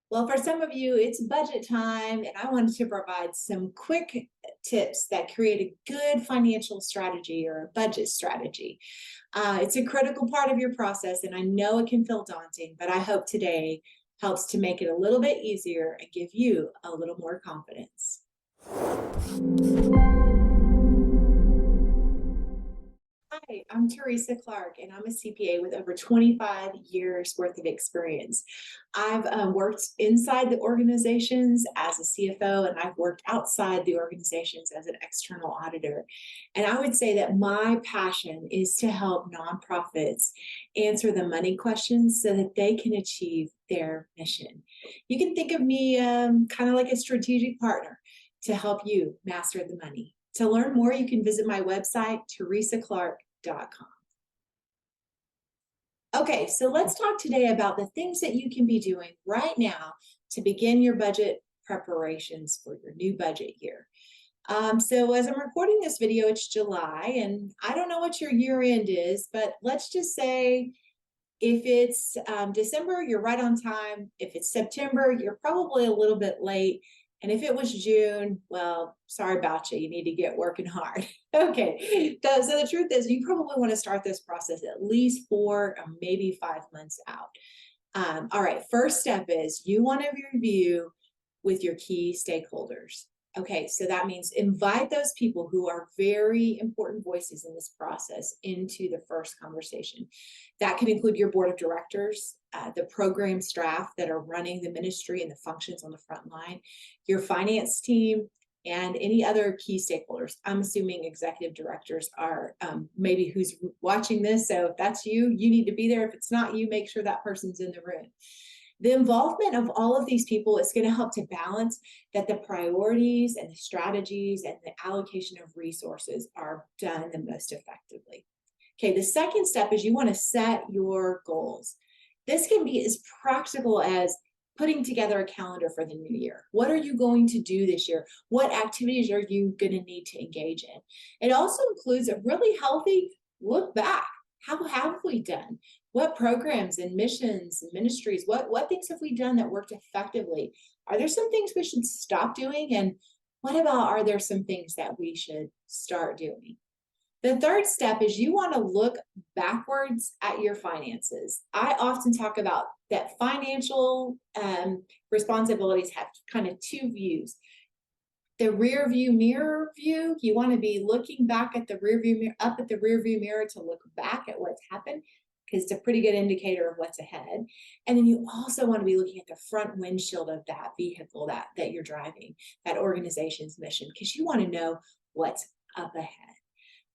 Well, for some of you, it's budget time, and I wanted to provide some quick tips that create a good financial strategy or a budget strategy. It's a critical part of your process, and I know it can feel daunting, but I hope today helps to make it a little bit easier and give you a little more confidence. Hi, I'm Teresa Clark, and I'm a CPA with over 25 years worth of experience. I've worked inside the organizations as a CFO, and I've worked outside the organizations as an external auditor. And I would say that my passion is to help nonprofits answer the money questions so that they can achieve their mission. You can think of me kind of like a strategic partner to help you master the money. To learn more, you can visit my website, teresaclark.com. Okay, so let's talk today about the things that you can be doing right now to begin your budget preparations for your new budget year. So as I'm recording this video, it's July, and I don't know what your year end is, but let's just say if it's December, you're right on time. If it's September, you're probably a little bit late. And if it was June, well, sorry about you. You need to get working hard. Okay. So the truth is, you probably want to start this process at least 4 or maybe 5 months out. All right. First step is you want to review with your key stakeholders. Okay, so that means invite those people who are very important voices in this process into the first conversation. That can include your board of directors, the program staff that are running the ministry and the functions on the front line, your finance team, and any other key stakeholders. I'm assuming executive directors are maybe who's watching this. So if that's you, you need to be there. If it's not you, make sure that person's in the room. The involvement of all of these people is going to help to balance that the priorities and the strategies and the allocation of resources are done the most effectively. Okay, the second step is you want to set your goals. This can be as practical as putting together a calendar for the new year. What are you going to do this year? What activities are you going to need to engage in? It also includes a really healthy look back. How have we done? What programs and missions and ministries, what things have we done that worked effectively? Are there some things we should stop doing? And what about, are there some things that we should start doing? The third step is you want to look backwards at your finances. I often talk about that financial responsibilities have kind of two views. The rear view mirror view, you want to be looking back at the rear view mirror, up at the rear view mirror to look back at what's happened, because it's a pretty good indicator of what's ahead. And then you also want to be looking at the front windshield of that vehicle that you're driving, that organization's mission, because you want to know what's up ahead.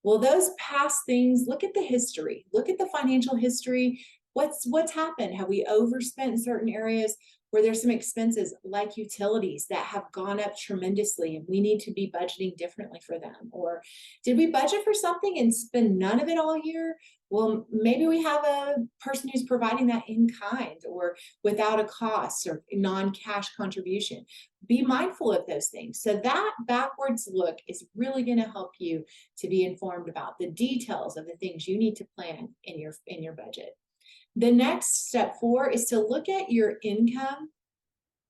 Well, those past things, look at the history, look at the financial history. What's happened? Have we overspent in certain areas? Where there's some expenses like utilities that have gone up tremendously and we need to be budgeting differently for them? Or did we budget for something and spend none of it all year? Well, maybe we have a person who's providing that in kind or without a cost or non-cash contribution. Be mindful of those things. So that backwards look is really going to help you to be informed about the details of the things you need to plan in your budget. The next step 4 is to look at your income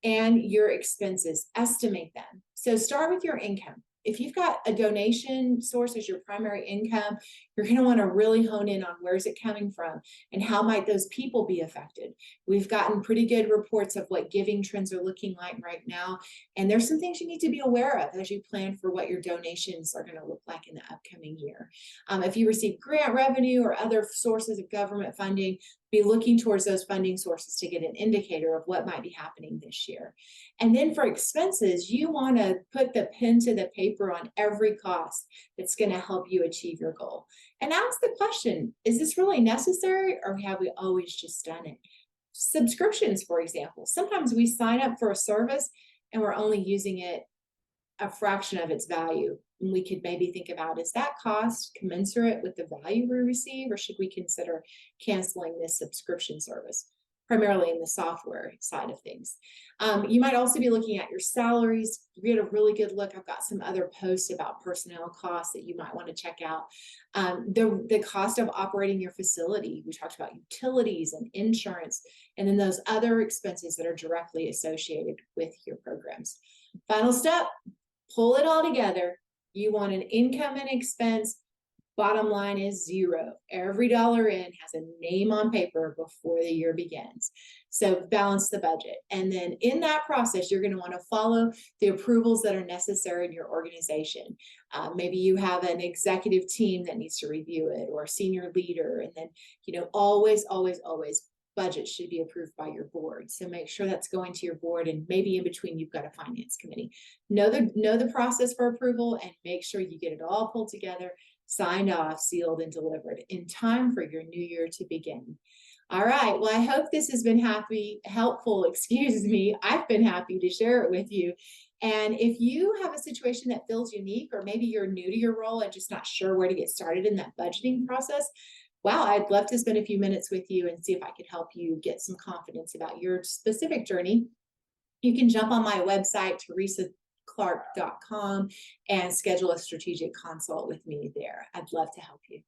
and your expenses, estimate them. So start with your income. If you've got a donation source as your primary income, you're going to want to really hone in on where's it coming from and how might those people be affected. We've gotten pretty good reports of what giving trends are looking like right now. And there's some things you need to be aware of as you plan for what your donations are going to look like in the upcoming year. If you receive grant revenue or other sources of government funding, be looking towards those funding sources to get an indicator of what might be happening this year. And then for expenses, you want to put the pen to the paper on every cost that's going to help you achieve your goal. And ask the question, is this really necessary or have we always just done it? Subscriptions, for example. Sometimes we sign up for a service and we're only using it a fraction of its value. And we could maybe think about, is that cost commensurate with the value we receive, or should we consider canceling this subscription service? primarily in the software side of things. You might also be looking at your salaries. Get a really good look. I've got some other posts about personnel costs that you might want to check out. The cost of operating your facility. We talked about utilities and insurance, and then those other expenses that are directly associated with your programs. Final step, pull it all together. You want an income and expense. Bottom line is zero. Every dollar in has a name on paper before the year begins. So balance the budget. And then in that process, you're going to want to follow the approvals that are necessary in your organization. Maybe you have an executive team that needs to review it, or a senior leader. And then, always, always, always, budget should be approved by your board. So make sure that's going to your board, and maybe in between you've got a finance committee. Know the process for approval, and make sure you get it all pulled together, signed off, sealed, and delivered in time for your new year to begin. All right. Well, I hope this has been helpful. Excuse me. I've been happy to share it with you. And if you have a situation that feels unique, or maybe you're new to your role and just not sure where to get started in that budgeting process, wow, I'd love to spend a few minutes with you and see if I could help you get some confidence about your specific journey. You can jump on my website, teresaclark.com, and schedule a strategic consult with me there. I'd love to help you.